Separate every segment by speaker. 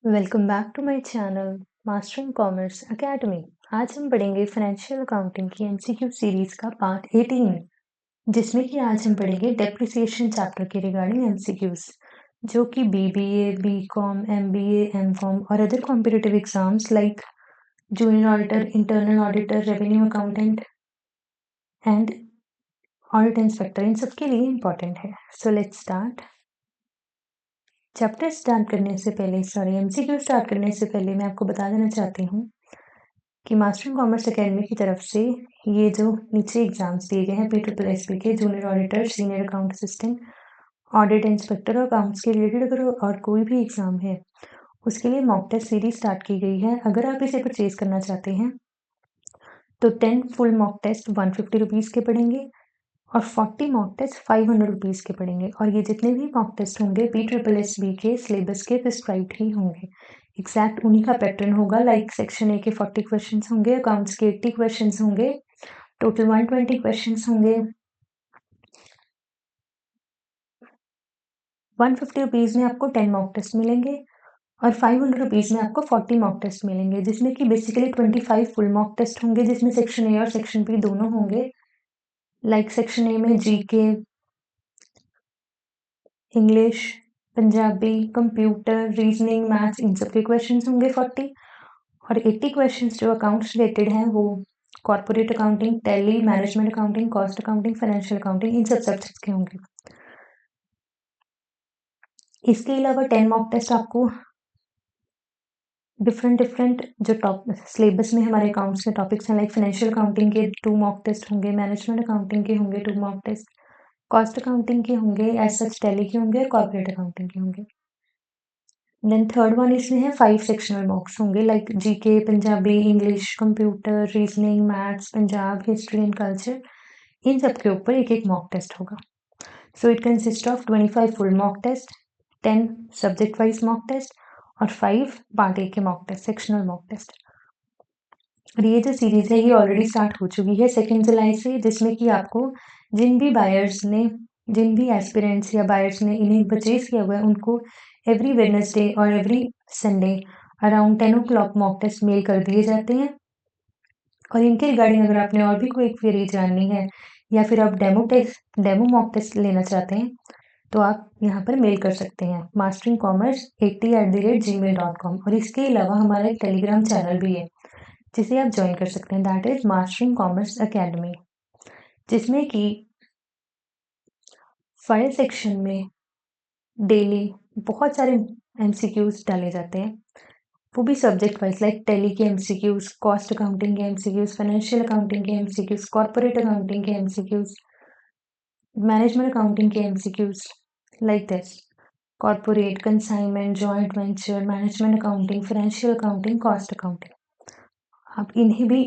Speaker 1: Welcome back to my channel mastering commerce academy. आज हम पढ़ेंगे फाइनेंशियल अकाउंटिंग की एमसीक्यू सीरीज का पार्ट 18, जिसमें कि आज हम पढ़ेंगे डेप्रिसिएशन चैप्टर के रिगार्डिंग एमसीक्यूज, जो कि बीबीए, बीकॉम, एमबीए, एमकॉम और other competitive exams like junior auditor, internal auditor, revenue accountant and audit inspector, इन सब के लिए इम्पोर्टेंट है। So let's start. Chapter start करने से पहले एमसीक्यू स्टार्ट करने से पहले मैं आपको बता देना चाहती हूँ कि मास्टरिंग कॉमर्स एकेडमी की तरफ से ये जो नीचे एग्जाम्स दिए गए हैं PSSB के junior auditor, senior account assistant, audit inspector और अकाउंट्स के रिलेटेड अगर और कोई भी एग्जाम है उसके लिए मॉक टेस्ट सीरीज स्टार्ट की गई है। अगर आप इसे परचेज करना चाहते हैं तो 10 फुल मॉक टेस्ट 150 रुपीज़ के पड़ेंगे और 40 मॉक टेस्ट 500 रुपीज़ के पड़ेंगे। और ये जितने भी मॉक टेस्ट होंगे PSSB के सिलेबस के प्रिस्क्राइब्ड ही होंगे। एग्जैक्ट उन्हीं का पैटर्न होगा। लाइक सेक्शन ए के 40 क्वेश्चंस होंगे, अकाउंट्स के 80 क्वेश्चंस होंगे, टोटल 120 क्वेश्चंस होंगे। 150 रुपीज़ में आपको 10 मॉक टेस्ट मिलेंगे और 500 रुपीज़ में आपको 40 मॉक टेस्ट मिलेंगे, जिसमें कि बेसिकली 25 फुल मॉक टेस्ट होंगे, जिसमें सेक्शन ए और सेक्शन बी दोनों होंगे। लाइक सेक्शन ए में GK, English, Punjabi, computer, reasoning, maths, इन सब के क्वेश्चंस होंगे 40 और 80 क्वेश्चंस जो अकाउंट्स रिलेटेड हैं वो corporate accounting, Tally, management accounting, cost accounting, financial accounting, इन सब सब्जेक्ट्स के होंगे। इसके अलावा 10 मॉक टेस्ट आपको डिफरेंट जो टॉप सिलेबस में हमारे अकाउंट्स के टॉपिक्स हैं, लाइक फाइनेंशियल अकाउंटिंग के 2 मॉक टेस्ट होंगे, मैनेजमेंट अकाउंटिंग के होंगे 2 मॉक टेस्ट, कॉस्ट अकाउंटिंग के होंगे, एज सच टैली के होंगे और कॉर्पोरेट अकाउंटिंग के होंगे। देन थर्ड वन इसमें है 5 सेक्शनल मॉक्स होंगे, like GK, Punjabi, English, computer, reasoning, maths, Punjab, history and culture, इन सब के ऊपर एक एक मॉक टेस्ट होगा। So it consist of 25 full mock test, 10 subject wise mock test और 5 पार्ट ए के mock test, sectional mock test. और ये जो सीरीज है ये ऑलरेडी स्टार्ट हो चुकी है 2 जुलाई से, जिसमें कि आपको जिन भी एस्पिरेंट्स या बायर्स ने इन्हें परचेज किया हुआ है उनको एवरी वेडनेसडे और every Sunday around 10 o'clock mock test mail कर दिए जाते हैं। और इनके रिगार्डिंग अगर आपने और भी कोई क्वेरी जाननी है या फिर आप डेमो मॉक टेस्ट लेना चाहते हैं तो आप यहाँ पर मेल कर सकते हैं masteringcommerce80@gmail.com। और इसके अलावा हमारा एक टेलीग्राम चैनल भी है जिसे आप ज्वाइन कर सकते हैं, that is mastering commerce academy, जिसमें कि फाइल सेक्शन में डेली बहुत सारे एमसीक्यूज डाले जाते हैं, वो भी सब्जेक्ट वाइज, लाइक टैली के एमसीक्यूज, कॉस्ट अकाउंटिंग के एमसीक्यूज, फाइनेंशियल अकाउंटिंग के एमसीक्यूज, कॉर्पोरेट अकाउंटिंग के एमसीक्यूज, मैनेजमेंट अकाउंटिंग के MCQs, like this corporate, consignment, joint venture, management accounting, financial accounting, cost accounting. आप इन्हें भी,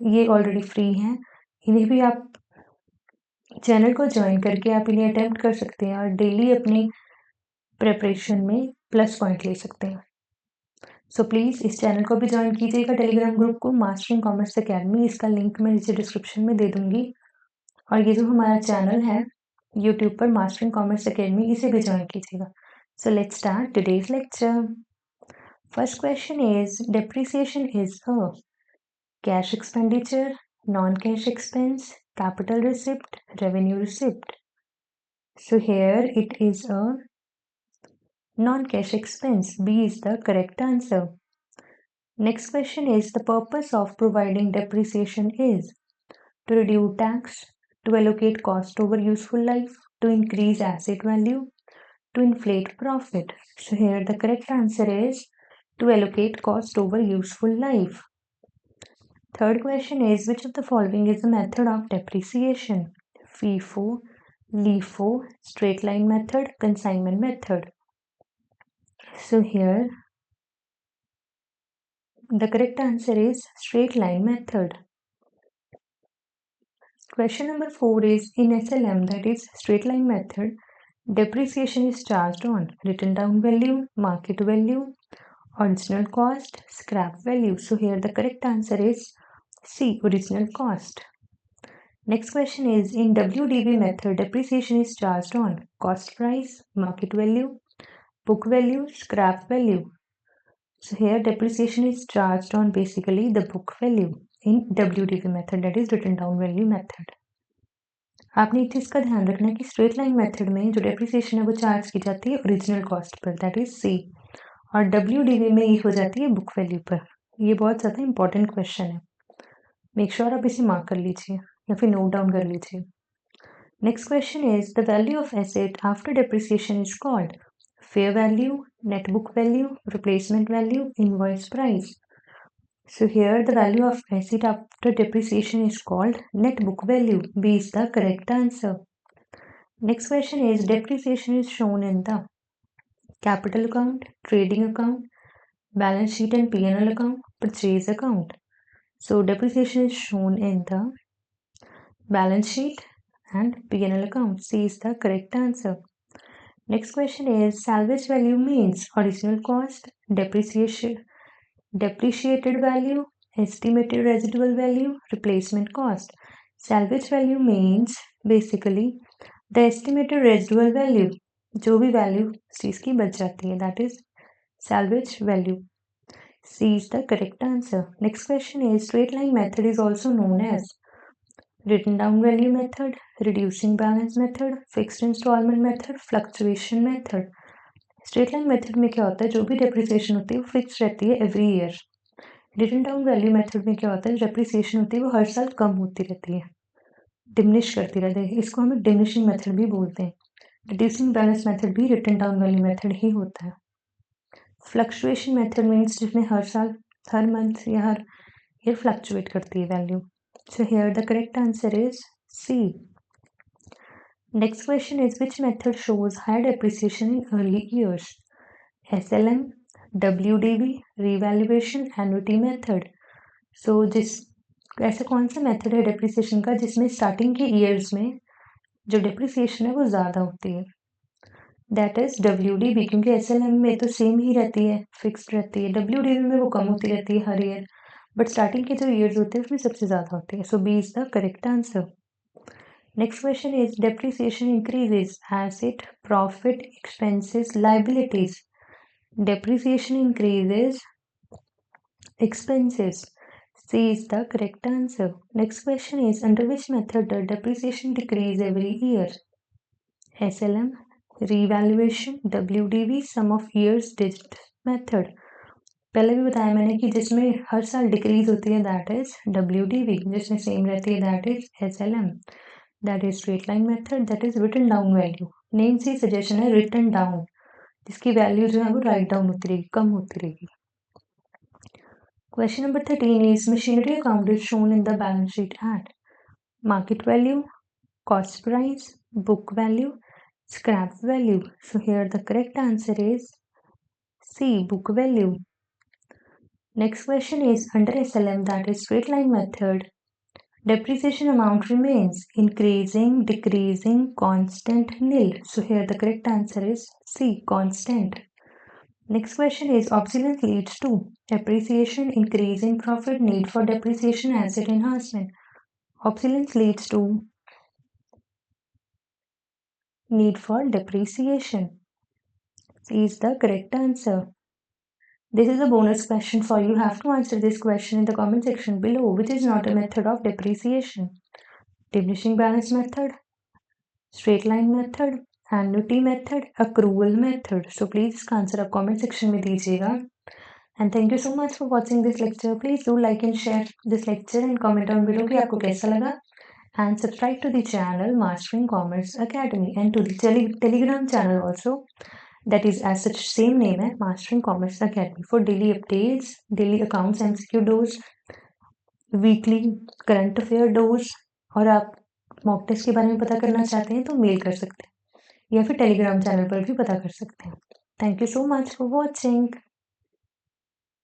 Speaker 1: ये ऑलरेडी फ्री हैं, इन्हें भी आप चैनल को ज्वाइन करके आप इन्हें अटेम्प्ट कर सकते हैं और डेली अपनी प्रिपरेशन में प्लस पॉइंट ले सकते हैं। सो प्लीज़ इस चैनल को भी ज्वाइन कीजिएगा, टेलीग्राम ग्रुप को मास्टरिंग कॉमर्स एकेडमी, इसका लिंक मैं नीचे डिस्क्रिप्शन में दे दूंगी। और ये जो हमारा चैनल है यूट्यूब पर मास्टरिंग कॉमर्स एकेडमी, इसे भी ज्वाइन कीजिएगा। सो let's start today's lecture. First question is depreciation is a cash expenditure, non-cash expense, capital receipt, revenue receipt. So here it is a non-cash expense. B is the correct answer. Next question is the purpose of providing depreciation is to reduce tax, to allocate cost over useful life, to increase asset value, to inflate profit. So here the correct answer is to allocate cost over useful life. Third question is which of the following is the method of depreciation? FIFO, LIFO, straight line method, consignment method. So here the correct answer is straight line method. Question number 4 is in SLM, that is straight line method, depreciation is charged on written down value, market value, original cost, scrap value. So here the correct answer is C, original cost. Next question is in WDV method, depreciation is charged on cost price, market value, book value, scrap value. So here depreciation is charged on basically the book value in WDV method, that is written down value method. आपने एक चीज़ का ध्यान रखना है कि straight line method में जो depreciation है वो चार्ज की जाती है ओरिजिनल कॉस्ट पर, दैट इज सी, और WDV में ये हो जाती है बुक वैल्यू पर। ये बहुत ज़्यादा इंपॉर्टेंट क्वेश्चन है, मेक श्योर आप इसे मार्क कर लीजिए या फिर नोट डाउन कर लीजिए। Next question is the value of asset after depreciation is called fair value, net book value, replacement value, invoice price. So here the value of asset after depreciation is called net book value. B is the correct answer. Next question is depreciation is shown in the capital account, trading account, balance sheet and P&L account, purchase account. So depreciation is shown in the balance sheet and P&L account. C is the correct answer. Next question is salvage value means original cost, depreciated value, estimated residual value, replacement cost. Salvage value means basically the estimated residual value, जो भी value चीज की बच जाती है, that is salvage value. C is the correct answer. Next question is straight line method is also known as written down value method, reducing balance method, fixed installment method, fluctuation method. Straight line method में क्या होता है, जो भी depreciation होती है वो fix रहती है every year. Written down value method में क्या होता है, डेप्रिसिएशन होती है वो हर साल कम होती रहती है, डिमिनिश करती रहती है, इसको हम डिमिनिशिंग मेथड भी बोलते हैं। रिड्यूसिंग बैलेंस मेथड भी रिटन डाउन वैल्यू मेथड ही होता है। फ्लक्चुएशन मेथड मीन्स जिसमें हर साल, हर मंथ या हर ईयर फ्लक्चुएट करती है value. So here the correct answer is C. Next question is which method shows higher depreciation in early years? SLM, WDV, revaluation, annuity method. So जिस ऐसा कौन सा method है डेप्रिसिएशन का जिसमें स्टार्टिंग के ईयर्स में जो डेप्रिसिएशन है वो ज़्यादा होती है, दैट इज WDV, क्योंकि SLM में तो सेम ही रहती है, फिक्स्ड रहती है, WDV में वो कम होती रहती है हर ईयर, बट स्टार्टिंग के जो ईयर्स होते हैं उसमें सबसे ज़्यादा होती है। So B is the correct answer. Next question is depreciation increases asset, profit, expenses, liabilities. Depreciation increases expenses. C is the correct answer. Next question is under which method does depreciation decrease every year? SLM, revaluation, WDV, sum of years digit method. पहले भी बताया मैंने कि जिसमें हर साल decrease होती है that is WDV, जिसमें सेम रहती है that is SLM. That is straight line method, that is written down value. Name से सजेशन है written down, जिसकी वैल्यू जो है वो राइट डाउन होती रहेगी, कम होती रहेगी. Question number 13 is machinery account is shown in the balance sheet at market value, cost price, book value, scrap value. So here the correct answer is C, book value. Next question is under SLM, that is straight line method, depreciation amount remains increasing, decreasing, constant, nil. So here the correct answer is C, constant. Next question is obsolescence leads to appreciation, increase in profit, need for depreciation, asset enhancement. Obsolescence leads to need for depreciation. C is the correct answer. This is a bonus question for you. You have to answer this question in the comment section below. Which is not a method of depreciation? Diminishing balance method, straight line method, annuity method, accrual method. So please इसका answer आप comment section में दीजिएगा. And thank you so much for watching this lecture. Please do like and share this lecture and comment down below कि आपको कैसा लगा. And subscribe to the channel Mastering Commerce Academy and to the Telegram channel also. That is as such same name है Mastering Commerce Academy for daily updates, daily accounts MCQ dose, weekly current affair dose. और आप mock test के बारे में पता करना चाहते हैं तो मेल कर सकते हैं या फिर टेलीग्राम चैनल पर भी पता कर सकते हैं. Thank you so much for watching.